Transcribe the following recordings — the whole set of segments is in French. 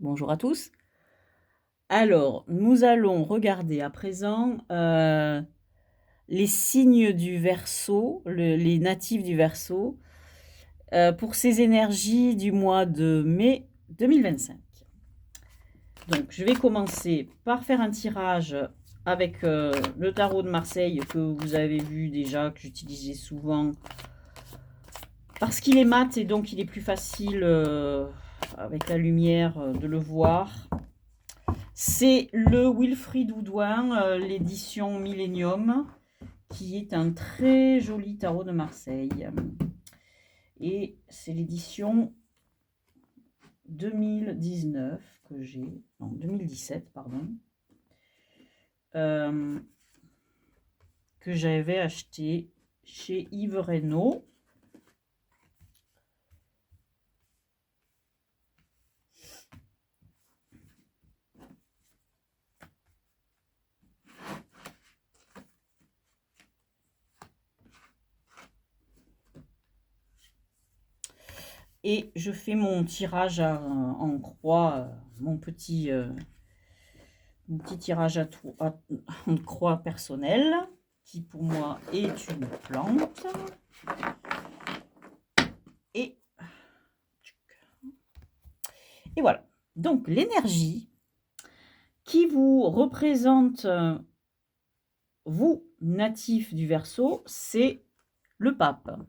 Bonjour à tous. Alors, nous allons regarder à présent, les signes du Verseau, les natifs du Verseau, pour ces énergies du mois de mai 2025. Donc, je vais commencer par faire un tirage avec, le tarot de Marseille que vous avez vu déjà, que j'utilisais souvent parce qu'il est mat et donc il est plus facile, avec la lumière, de le voir. C'est le Wilfrid Oudouin, l'édition Millennium, qui est un très joli tarot de Marseille. Et c'est l'édition 2019 que j'ai, non 2017 pardon, que j'avais acheté chez Yves Reynaud. Et je fais mon tirage en croix, mon petit tirage en croix personnel, qui pour moi est une plante. Et voilà. Donc l'énergie qui vous représente, vous, natif du Verseau, c'est le pape.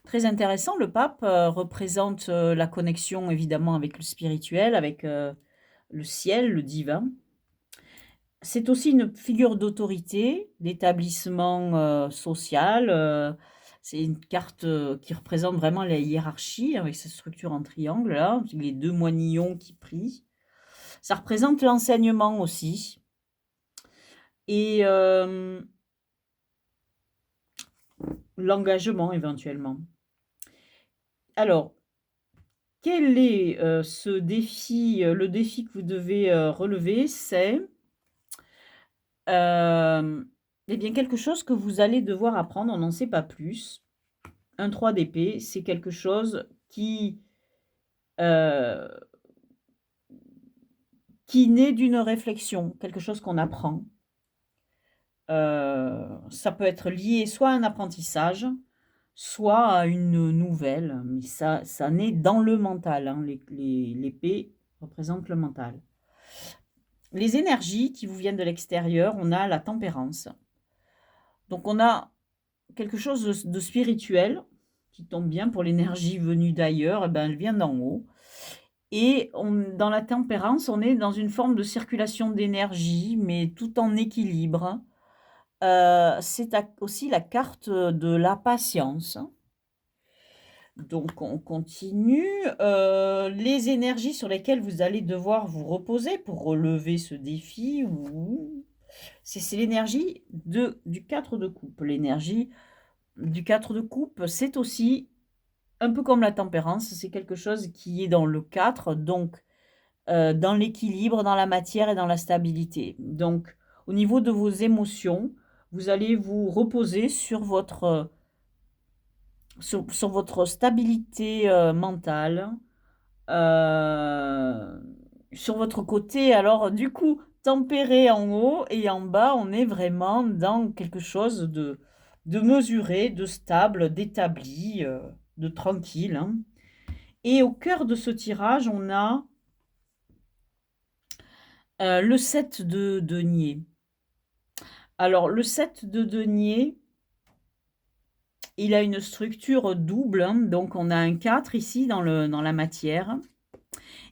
Très intéressant, le pape représente la connexion évidemment avec le spirituel, avec le ciel, le divin. C'est aussi une figure d'autorité, d'établissement social. C'est une carte qui représente vraiment la hiérarchie avec sa structure en triangle, là, les deux moignons qui prient. Ça représente l'enseignement aussi. Et l'engagement éventuellement. Alors, quel est ce défi le défi que vous devez relever, c'est eh bien quelque chose que vous allez devoir apprendre, on n'en sait pas plus. Un 3 d'épée, c'est quelque chose euh, qui naît d'une réflexion, quelque chose qu'on apprend. Ça peut être lié soit à un apprentissage, soit à une nouvelle, mais ça naît dans le mental, hein. L'épée représente le mental. Les énergies qui vous viennent de l'extérieur, on a la tempérance. Donc on a quelque chose de spirituel qui tombe bien pour l'énergie venue d'ailleurs, eh ben, elle vient d'en haut. Et dans la tempérance, on est dans une forme de circulation d'énergie, mais tout en équilibre. C'est aussi la carte de la patience. Donc on continue. Les énergies sur lesquelles vous allez devoir vous reposer pour relever ce défi, c'est l'énergie du 4 de coupe. L'énergie du 4 de coupe, c'est aussi un peu comme la tempérance, c'est quelque chose qui est dans le 4, donc dans l'équilibre, dans la matière et dans la stabilité. Donc au niveau de vos émotions, vous allez vous reposer sur votre stabilité mentale, euh, sur votre côté. Alors, du coup, tempéré en haut et en bas, on est vraiment dans quelque chose de mesuré, de stable, d'établi, de tranquille, hein. Et au cœur de ce tirage, on a le 7 de denier. Alors, le 7 de denier, il a une structure double, hein. Donc on a un 4 ici dans la matière,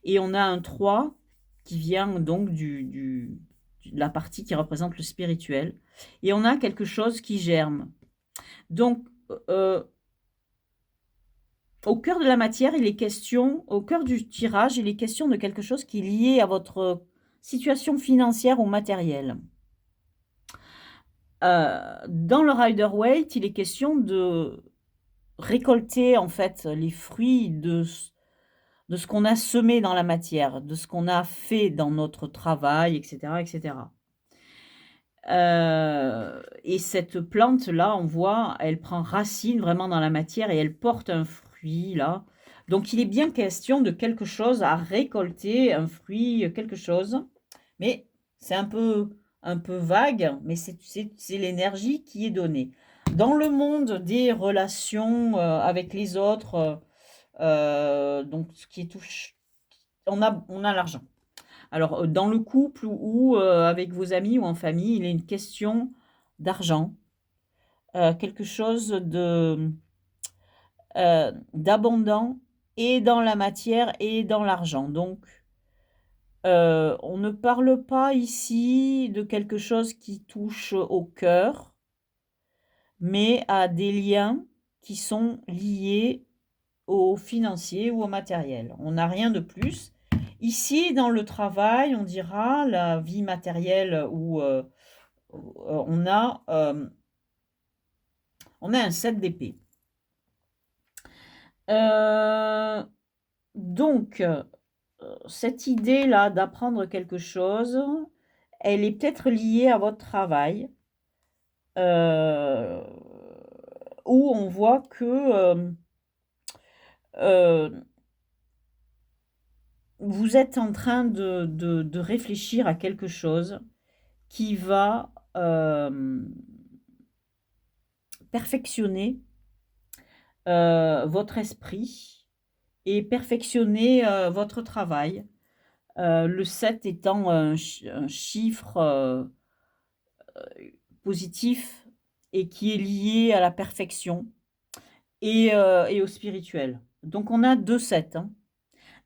et on a un 3 qui vient donc de la partie qui représente le spirituel, et on a quelque chose qui germe. Donc au cœur de la matière, il est question, au cœur du tirage, il est question de quelque chose qui est lié à votre situation financière ou matérielle. Dans le Rider-Waite, il est question de récolter en fait les fruits de ce qu'on a semé dans la matière, de ce qu'on a fait dans notre travail, etc., etc. Et cette plante-là, on voit, elle prend racine vraiment dans la matière et elle porte un fruit là. Donc, il est bien question de quelque chose à récolter, un fruit, quelque chose. Mais c'est un peu vague, mais c'est l'énergie qui est donnée. Dans le monde des relations avec les autres, donc ce qui touche, on a l'argent. Alors, dans le couple ou avec vos amis ou en famille, il est une question d'argent, quelque chose d'abondant et dans la matière et dans l'argent. Donc, on ne parle pas ici de quelque chose qui touche au cœur, mais à des liens qui sont liés au financier ou au matériel. On n'a rien de plus. Ici, dans le travail, on dira la vie matérielle où on a un 7 d'épée. Donc, cette idée-là d'apprendre quelque chose, elle est peut-être liée à votre travail, où on voit que vous êtes en train de réfléchir à quelque chose qui va perfectionner votre esprit et perfectionner votre travail. Le 7 étant un chiffre positif et qui est lié à la perfection et au spirituel. Donc on a 2 7, hein.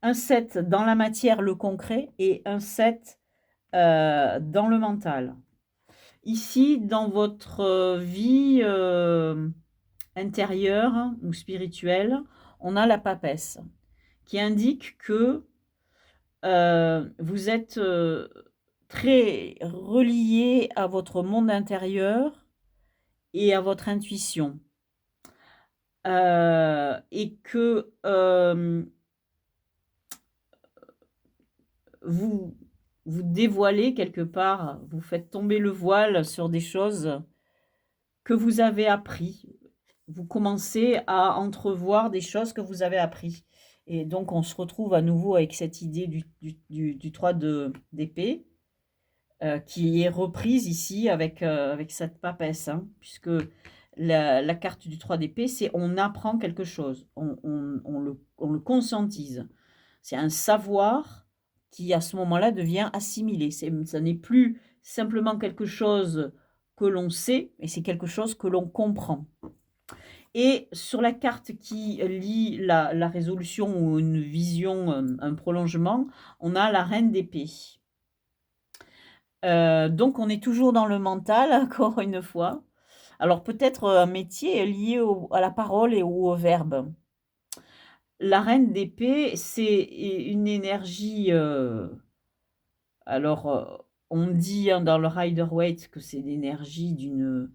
Un 7 dans la matière, le concret, et un 7 dans le mental. Ici, dans votre vie intérieure ou spirituelle, on a la papesse qui indique que vous êtes très relié à votre monde intérieur et à votre intuition. Et que vous dévoilez quelque part, vous faites tomber le voile sur des choses que vous avez appris. Vous commencez à entrevoir des choses que vous avez appris. Et donc, on se retrouve à nouveau avec cette idée du 3 d'épée, qui est reprise ici avec cette papesse, hein, puisque la carte du 3 d'épée, c'est on apprend quelque chose, on le conscientise. C'est un savoir qui, à ce moment-là, devient assimilé. Ça n'est plus simplement quelque chose que l'on sait, mais c'est quelque chose que l'on comprend. Et sur la carte qui lie la résolution ou une vision, un prolongement, on a la reine d'épée. Donc on est toujours dans le mental, encore une fois. Alors peut-être un métier lié à la parole et au verbe. La reine d'épée, c'est une énergie, alors, on dit, hein, dans le Rider-Waite que c'est l'énergie d'une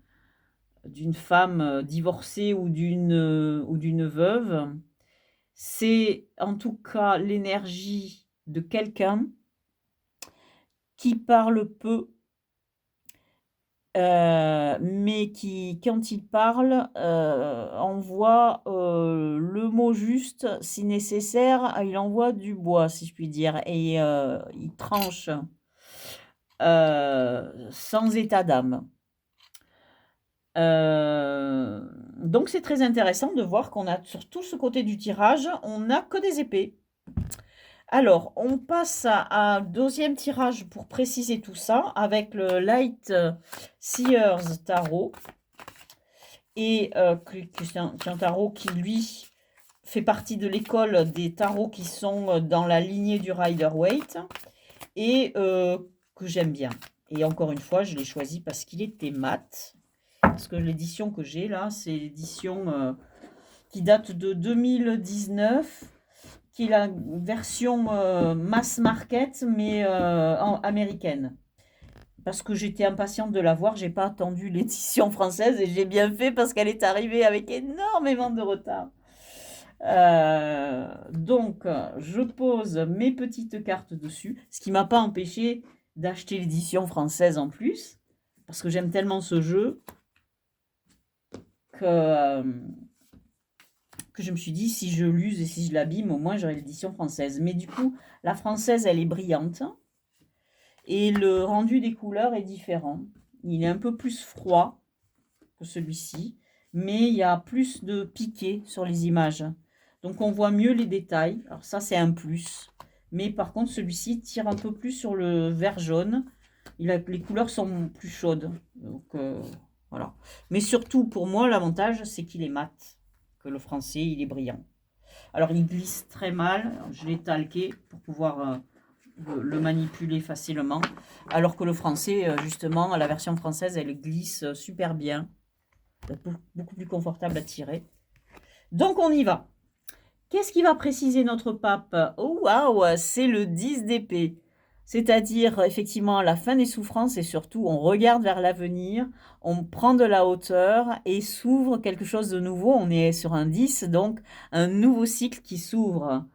femme, divorcée ou d'une veuve. C'est en tout cas l'énergie de quelqu'un qui parle peu, mais qui, quand il parle, envoie le mot juste, si nécessaire, il envoie du bois, si je puis dire, et il tranche sans état d'âme. Donc c'est très intéressant de voir qu'on a sur tout ce côté du tirage, on n'a que des épées. Alors, on passe à deuxième tirage pour préciser tout ça avec le Light Seers Tarot. Et c'est un tarot qui, lui, fait partie de l'école des tarots qui sont dans la lignée du Rider-Waite et que j'aime bien. Et encore une fois, je l'ai choisi parce qu'il était mat. Parce que l'édition que j'ai là, c'est l'édition qui date de 2019, qui est la version mass market, mais américaine. Parce que j'étais impatiente de la voir, j'ai pas attendu l'édition française et j'ai bien fait parce qu'elle est arrivée avec énormément de retard. Donc, je pose mes petites cartes dessus, ce qui m'a pas empêché d'acheter l'édition française en plus, parce que j'aime tellement ce jeu que que je me suis dit, si je l'use et si je l'abîme, au moins j'aurai l'édition française. Mais du coup, la française, elle est brillante. Et le rendu des couleurs est différent. Il est un peu plus froid que celui-ci, mais il y a plus de piqué sur les images. Donc on voit mieux les détails. Alors ça, c'est un plus. Mais par contre, celui-ci tire un peu plus sur le vert jaune. Les couleurs sont plus chaudes. Donc voilà. Mais surtout, pour moi, l'avantage, c'est qu'il est mat. Que le français, il est brillant. Alors, il glisse très mal. Je l'ai talqué pour pouvoir le manipuler facilement. Alors que le français, justement, la version française, elle glisse super bien. Beaucoup plus confortable à tirer. Donc, on y va. Qu'est-ce qui va préciser notre pape? Oh, waouh, c'est le 10 d'épée. C'est-à-dire, effectivement, la fin des souffrances et surtout, on regarde vers l'avenir, on prend de la hauteur et s'ouvre quelque chose de nouveau. On est sur un 10, donc un nouveau cycle qui s'ouvre.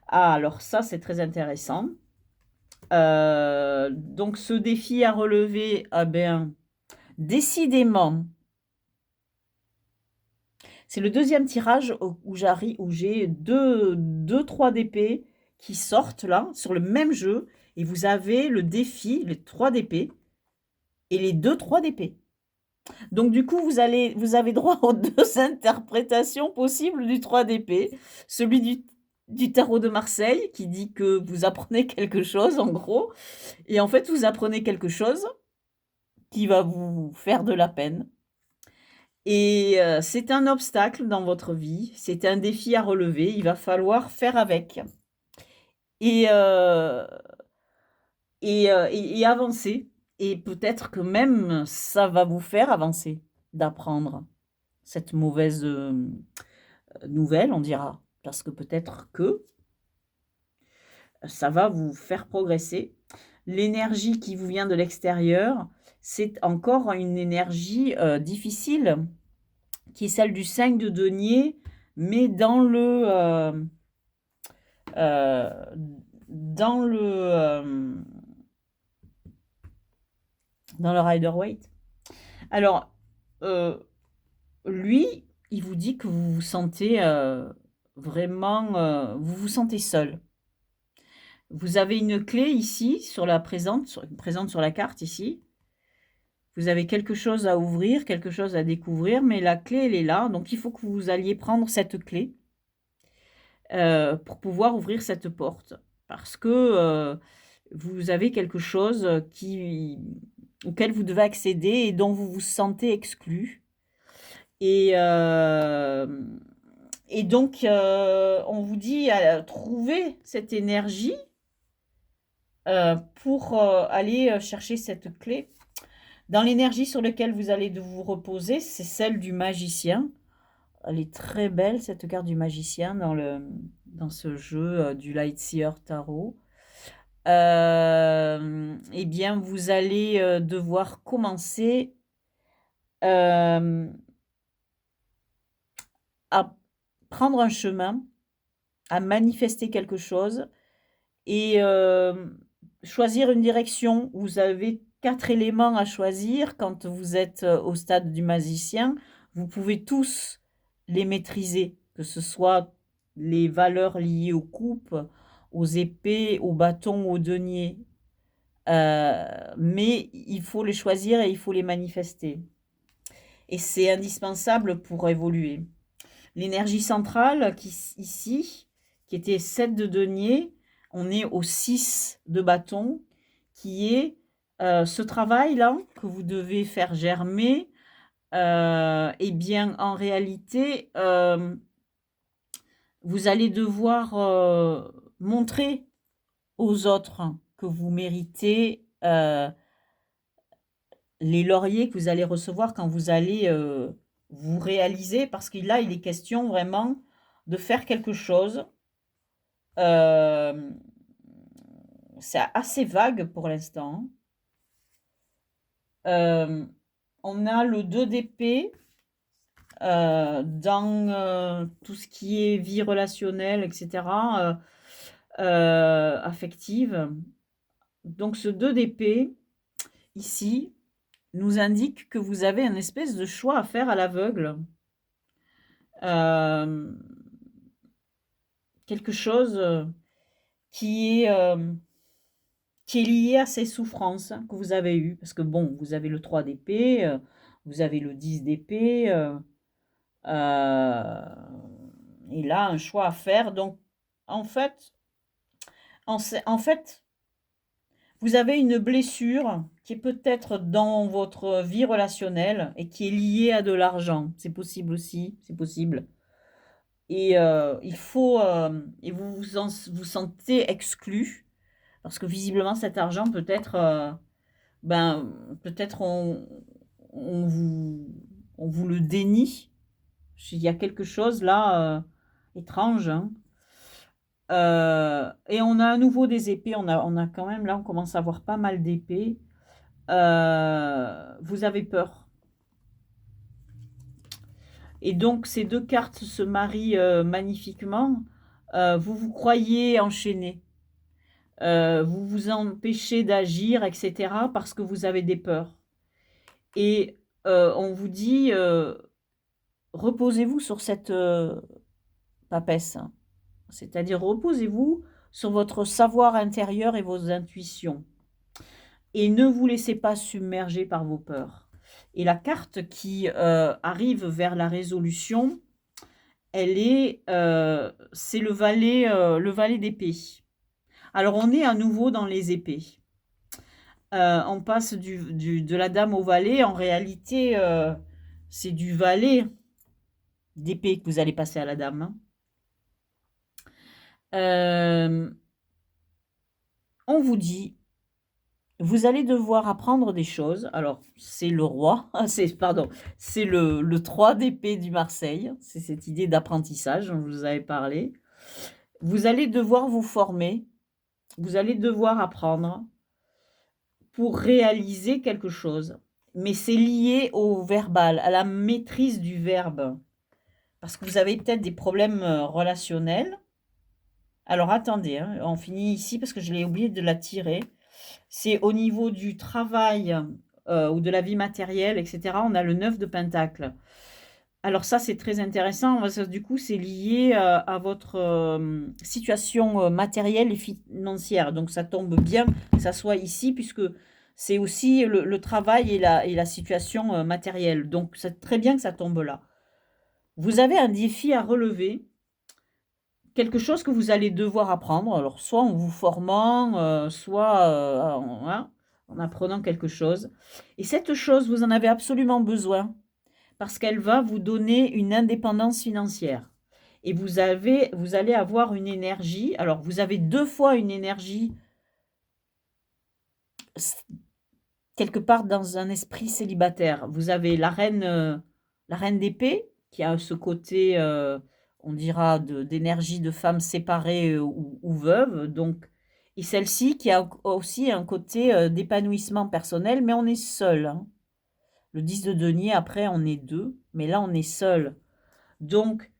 Ah, alors ça, c'est très intéressant. Donc, ce défi à relever, ah ben, décidément, c'est le deuxième tirage où j'ai deux 3 d'épée qui sortent là, sur le même jeu, et vous avez le défi, les 3 d'épée, et les 2 3 d'épée. Donc du coup, vous avez droit aux 2 interprétations possibles du 3 d'épée. Celui du tarot de Marseille, qui dit que vous apprenez quelque chose, en gros, et en fait, vous apprenez quelque chose qui va vous faire de la peine. Et c'est un obstacle dans votre vie, c'est un défi à relever, il va falloir faire avec et et avancer et peut-être que même ça va vous faire avancer, d'apprendre cette mauvaise, nouvelle, on dira. Parce que peut-être que ça va vous faire progresser. L'énergie qui vous vient de l'extérieur, c'est encore une énergie, difficile. Qui est celle du 5 de denier, mais euh, dans le, euh, dans le Rider-Waite. Alors, euh, lui, il vous dit que vous vous sentez vraiment, vous vous sentez seul. Vous avez une clé ici, présente sur la carte ici. Vous avez quelque chose à ouvrir, quelque chose à découvrir, mais la clé, elle est là. Donc, il faut que vous alliez prendre cette clé. Pour pouvoir ouvrir cette porte. Parce que vous avez quelque chose auquel vous devez accéder et dont vous vous sentez exclu. Et, donc, on vous dit trouver cette énergie pour aller chercher cette clé. Dans l'énergie sur laquelle vous allez vous reposer, c'est celle du magicien. Elle est très belle, cette carte du magicien, dans ce jeu du Lightseer Tarot. Eh bien, vous allez devoir commencer à prendre un chemin, à manifester quelque chose et choisir une direction. Vous avez 4 éléments à choisir quand vous êtes au stade du magicien. Vous pouvez tous les maîtriser, que ce soit les valeurs liées aux coupes, aux épées, aux bâtons, aux deniers. Mais il faut les choisir et il faut les manifester. Et c'est indispensable pour évoluer. L'énergie centrale, ici, qui était 7 de denier, on est au 6 de bâton, qui est ce travail-là que vous devez faire germer. Eh bien, en réalité, vous allez devoir montrer aux autres que vous méritez les lauriers que vous allez recevoir quand vous allez vous réaliser, parce que là, il est question vraiment de faire quelque chose. C'est assez vague pour l'instant. On a le 2 d'épée dans tout ce qui est vie relationnelle, etc., affective. Donc ce 2 d'épée, ici, nous indique que vous avez un espèce de choix à faire à l'aveugle. quelque chose qui est, qui est lié à ces souffrances que vous avez eues. Parce que bon, vous avez le 3 d'épée, vous avez le 10 d'épée, euh, et là, un choix à faire. Donc, en fait, en fait, vous avez une blessure qui est peut-être dans votre vie relationnelle et qui est liée à de l'argent. C'est possible aussi, c'est possible. Et il faut, et vous sentez exclu parce que visiblement cet argent peut-être, ben, peut-être on vous, on vous le dénie. Il y a quelque chose là étrange, hein. Et on a à nouveau des épées. On a quand même là, on commence à avoir pas mal d'épées. Vous avez peur. Et donc ces deux cartes se marient magnifiquement. Vous vous croyez enchaîné. Vous vous empêchez d'agir, etc. parce que vous avez des peurs. Et on vous dit, reposez-vous sur cette papesse. C'est-à-dire reposez-vous sur votre savoir intérieur et vos intuitions. Et ne vous laissez pas submerger par vos peurs. Et la carte qui arrive vers la résolution, c'est le valet d'épée. Alors on est à nouveau dans les épées. On passe de la dame au valet. En réalité, c'est du valet d'épée que vous allez passer à la dame, hein. On vous dit, vous allez devoir apprendre des choses. Alors, c'est le roi, c'est le 3 d'épée du Marseille. C'est cette idée d'apprentissage dont je vous avais parlé. Vous allez devoir vous former. Vous allez devoir apprendre pour réaliser quelque chose. Mais c'est lié au verbal, à la maîtrise du verbe. Parce que vous avez peut-être des problèmes relationnels. Alors attendez, hein, on finit ici parce que je l'ai oublié de la tirer. C'est au niveau du travail ou de la vie matérielle, etc. On a le 9 de Pentacle. Alors ça, c'est très intéressant parce que du coup, c'est lié à votre situation matérielle et financière. Donc ça tombe bien que ça soit ici puisque c'est aussi le travail et la situation matérielle. Donc c'est très bien que ça tombe là. Vous avez un défi à relever, quelque chose que vous allez devoir apprendre. Alors soit en vous formant, soit en apprenant quelque chose. Et cette chose, vous en avez absolument besoin parce qu'elle va vous donner une indépendance financière. Et vous allez avoir une énergie. Alors, vous avez 2 fois une énergie quelque part dans un esprit célibataire. Vous avez la reine d'épée qui a ce côté, on dira, d'énergie de femme séparée ou veuve. Donc, et celle-ci qui a aussi un côté d'épanouissement personnel, mais on est seul, hein. Le 10 de denier, après, on est deux, mais là, on est seul. Donc,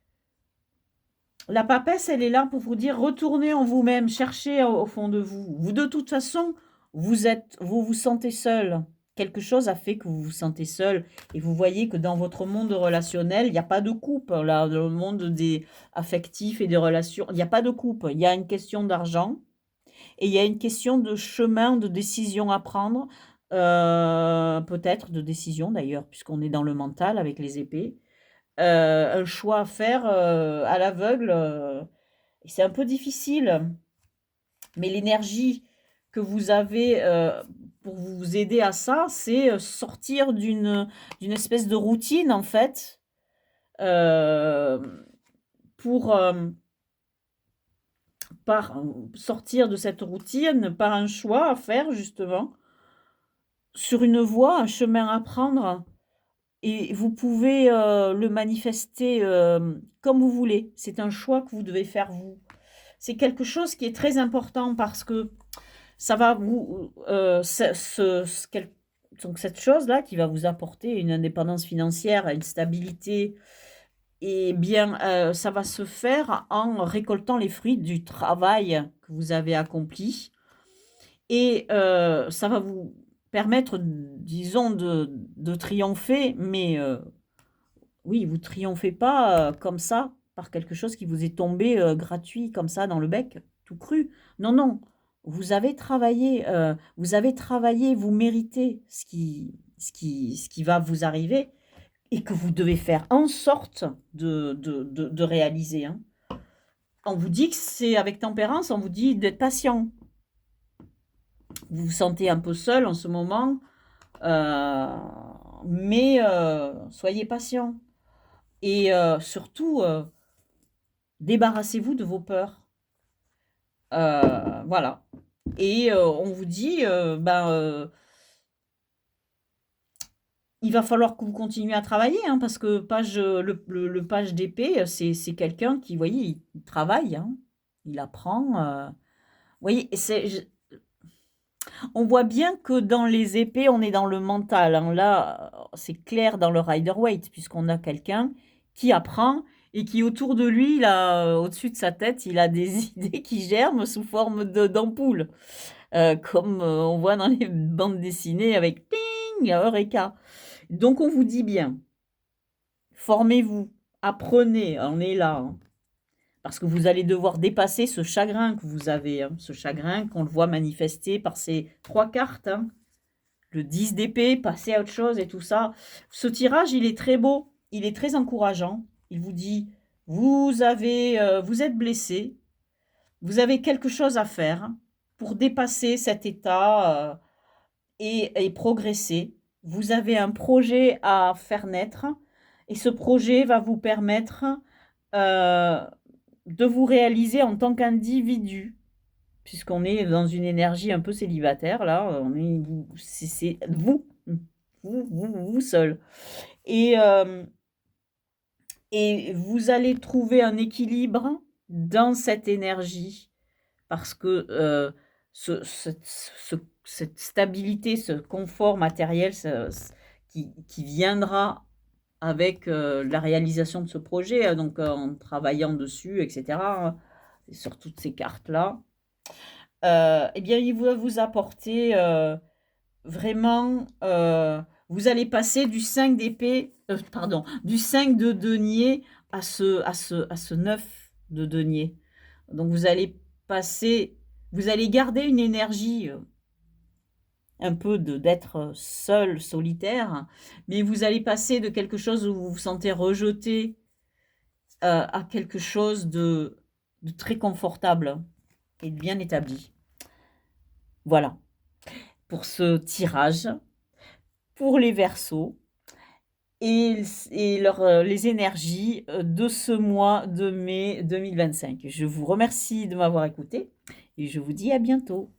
la papesse, elle est là pour vous dire retournez en vous-même, cherchez au fond de vous. Vous, de toute façon, vous vous sentez seul. Quelque chose a fait que vous vous sentez seul et vous voyez que dans votre monde relationnel, il n'y a pas de coupe. Là, dans le monde des affectifs et des relations, il n'y a pas de coupe. Il y a une question d'argent et il y a une question de chemin, de décision à prendre, peut-être de décision d'ailleurs, puisqu'on est dans le mental avec les épées. Un choix à faire à l'aveugle, et c'est un peu difficile, mais l'énergie que vous avez pour vous aider à ça, c'est sortir d'une espèce de routine en fait, euh, pour sortir de cette routine par un choix à faire justement sur une voie, un chemin à prendre. Et vous pouvez le manifester comme vous voulez. C'est un choix que vous devez faire vous. C'est quelque chose qui est très important parce que ça va vous... donc cette chose-là qui va vous apporter une indépendance financière, une stabilité, et bien ça va se faire en récoltant les fruits du travail que vous avez accompli. Et ça va vous permettre, disons, de triompher, mais oui, vous triomphez pas comme ça, par quelque chose qui vous est tombé gratuit comme ça dans le bec, tout cru. Non, non, vous avez travaillé, vous méritez ce qui va vous arriver et que vous devez faire en sorte de réaliser, hein. On vous dit que c'est avec tempérance, on vous dit d'être patient. Vous vous sentez un peu seul en ce moment, euh, mais soyez patient. Et surtout, débarrassez-vous de vos peurs. Voilà. Et on vous dit, il va falloir que vous continuez à travailler, hein, parce que le page d'épée, c'est quelqu'un qui, vous voyez, il travaille, hein, il apprend. Vous voyez, on voit bien que dans les épées, on est dans le mental, hein. Là, c'est clair dans le Rider-Waite, puisqu'on a quelqu'un qui apprend et qui, autour de lui, là, au-dessus de sa tête, il a des idées qui germent sous forme d'ampoules, comme on voit dans les bandes dessinées avec Ting, Eureka. Donc, on vous dit bien, formez-vous, apprenez, on est là, hein, parce que vous allez devoir dépasser ce chagrin que vous avez, hein, ce chagrin qu'on le voit manifesté par ces 3 cartes, hein. Le 10 d'épée, passer à autre chose et tout ça. Ce tirage, il est très beau, il est très encourageant. Il vous dit, vous êtes blessé, vous avez quelque chose à faire pour dépasser cet état et progresser. Vous avez un projet à faire naître et ce projet va vous permettre euh, de vous réaliser en tant qu'individu, puisqu'on est dans une énergie un peu célibataire, là, c'est vous seul. Et, et vous allez trouver un équilibre dans cette énergie, parce que cette stabilité, ce confort matériel qui viendra avec la réalisation de ce projet, donc en travaillant dessus, etc., sur toutes ces cartes-là, eh bien, il va vous apporter vraiment, vous allez passer du 5 d'épée, pardon, du 5 de denier à ce 9 de denier. Donc vous allez garder une énergie un peu d'être seul, solitaire, mais vous allez passer de quelque chose où vous vous sentez rejeté à quelque chose de très confortable et de bien établi. Voilà pour ce tirage, pour les Verseaux et les énergies de ce mois de mai 2025. Je vous remercie de m'avoir écouté et je vous dis à bientôt.